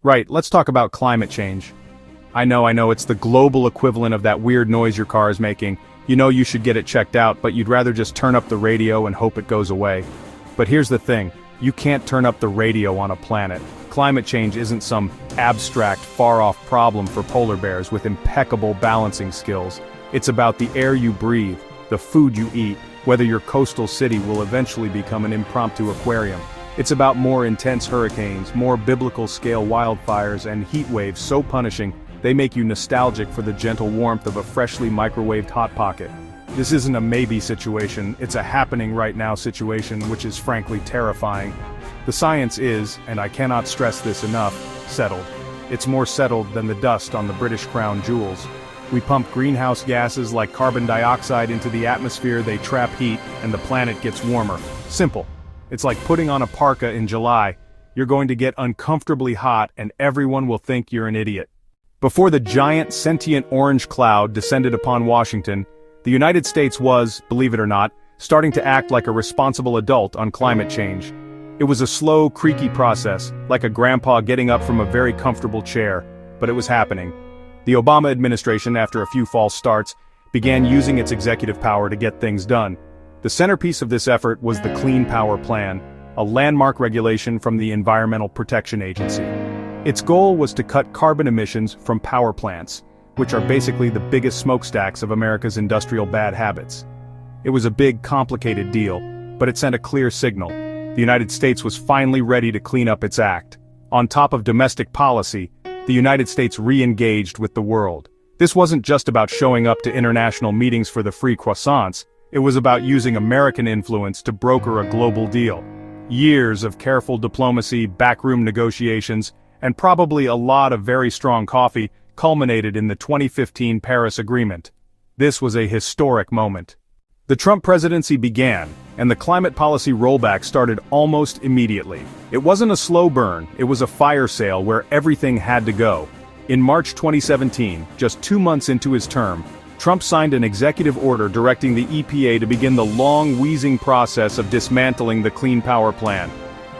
Right, let's talk about climate change. I know, it's the global equivalent of that weird noise your car is making. You know you should get it checked out, but you'd rather just turn up the radio and hope it goes away. But here's the thing, you can't turn up the radio on a planet. Climate change isn't some abstract, far-off problem for polar bears with impeccable balancing skills. It's about the air you breathe, the food you eat, whether your coastal city will eventually become an impromptu aquarium. It's about more intense hurricanes, more biblical-scale wildfires, and heat waves so punishing, they make you nostalgic for the gentle warmth of a freshly microwaved Hot Pocket. This isn't a maybe situation, it's a happening right now situation, which is frankly terrifying. The science is, and I cannot stress this enough, settled. It's more settled than the dust on the British Crown jewels. We pump greenhouse gases like carbon dioxide into the atmosphere, they trap heat, and the planet gets warmer. Simple. It's like putting on a parka in July. You're going to get uncomfortably hot and everyone will think you're an idiot. Before the giant sentient orange cloud descended upon Washington, the United States was, believe it or not, starting to act like a responsible adult on climate change. It was a slow, creaky process, like a grandpa getting up from a very comfortable chair, but it was happening. The Obama administration, after a few false starts, began using its executive power to get things done. The centerpiece of this effort was the Clean Power Plan, a landmark regulation from the Environmental Protection Agency. Its goal was to cut carbon emissions from power plants, which are basically the biggest smokestacks of America's industrial bad habits. It was a big, complicated deal, but it sent a clear signal. The United States was finally ready to clean up its act. On top of domestic policy, the United States re-engaged with the world. This wasn't just about showing up to international meetings for the free croissants, it was about using American influence to broker a global deal. Years of careful diplomacy, backroom negotiations, and probably a lot of very strong coffee culminated in the 2015 Paris Agreement. This was a historic moment. The Trump presidency began, and the climate policy rollback started almost immediately. It wasn't a slow burn, it was a fire sale where everything had to go. In March 2017, just 2 months into his term, Trump signed an executive order directing the EPA to begin the long, wheezing process of dismantling the Clean Power Plan.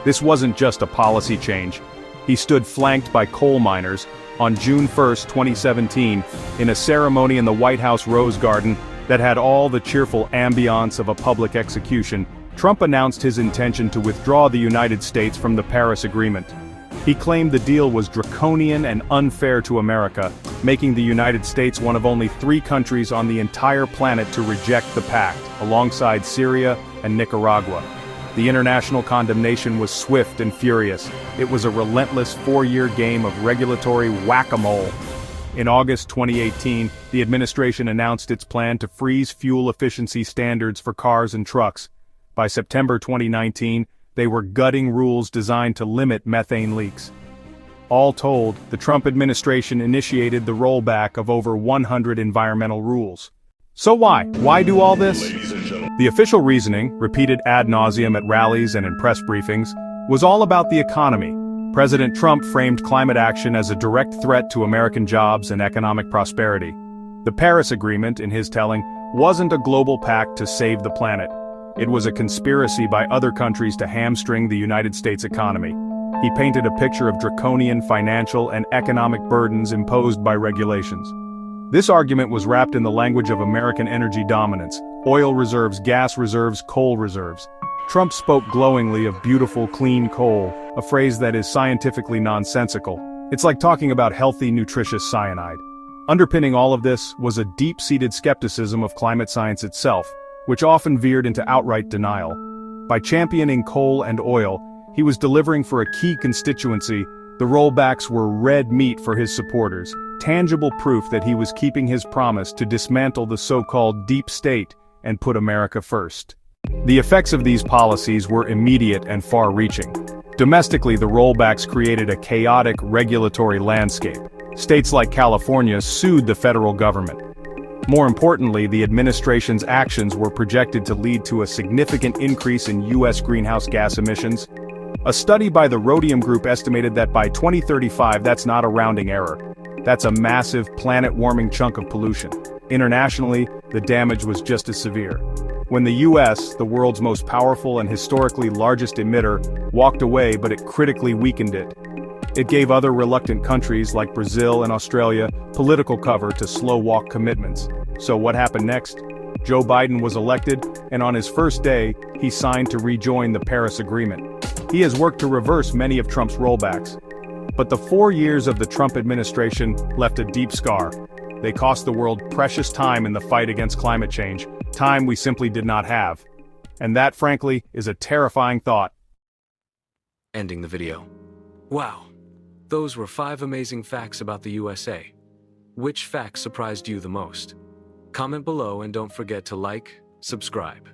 This wasn't just a policy change. He stood flanked by coal miners. On June 1, 2017, in a ceremony in the White House Rose Garden that had all the cheerful ambiance of a public execution, Trump announced his intention to withdraw the United States from the Paris Agreement. He claimed the deal was draconian and unfair to America, making the United States one of only 3 countries on the entire planet to reject the pact, alongside Syria and Nicaragua. The international condemnation was swift and furious. It was a relentless 4-year game of regulatory whack-a-mole. In August 2018, the administration announced its plan to freeze fuel efficiency standards for cars and trucks. By September 2019, they were gutting rules designed to limit methane leaks. All told, the Trump administration initiated the rollback of over 100 environmental rules. So why? Why do all this? The official reasoning, repeated ad nauseum at rallies and in press briefings, was all about the economy. President Trump framed climate action as a direct threat to American jobs and economic prosperity. The Paris Agreement, in his telling, wasn't a global pact to save the planet. It was a conspiracy by other countries to hamstring the United States economy. He painted a picture of draconian financial and economic burdens imposed by regulations. This argument was wrapped in the language of American energy dominance: oil reserves, gas reserves, coal reserves. Trump spoke glowingly of beautiful, clean coal, a phrase that is scientifically nonsensical. It's like talking about healthy, nutritious cyanide. Underpinning all of this was a deep-seated skepticism of climate science itself, which often veered into outright denial. By championing coal and oil, he was delivering for a key constituency. The rollbacks were red meat for his supporters, tangible proof that he was keeping his promise to dismantle the so-called deep state and put America first. The effects of these policies were immediate and far-reaching. Domestically, the rollbacks created a chaotic regulatory landscape. States like California sued the federal government. More importantly, the administration's actions were projected to lead to a significant increase in U.S. greenhouse gas emissions. A study by the Rhodium Group estimated that by 2035, that's not a rounding error. That's a massive, planet-warming chunk of pollution. Internationally, the damage was just as severe. When the U.S., the world's most powerful and historically largest emitter, walked away, but it critically weakened it. It gave other reluctant countries like Brazil and Australia political cover to slow-walk commitments. So what happened next? Joe Biden was elected, and on his first day, he signed to rejoin the Paris Agreement. He has worked to reverse many of Trump's rollbacks. But the 4 years of the Trump administration left a deep scar. They cost the world precious time in the fight against climate change, time we simply did not have. And that, frankly, is a terrifying thought. Ending the video. Wow. Those were 5 amazing facts about the USA. Which fact surprised you the most? Comment below and don't forget to like, subscribe.